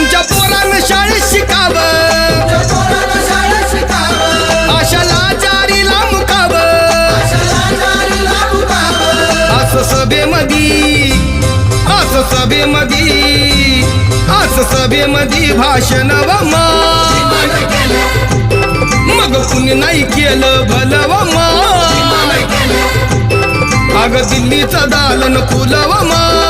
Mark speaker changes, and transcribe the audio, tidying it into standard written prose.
Speaker 1: तुमच्या पोरानं शाळेत शिकावं, आशाला जारीला मुकावं, असं सभेमधी भाषण व मान, मग कुणी नाही केलं भलं व मान, अग दिल्लीचं दालन खुलं व मान.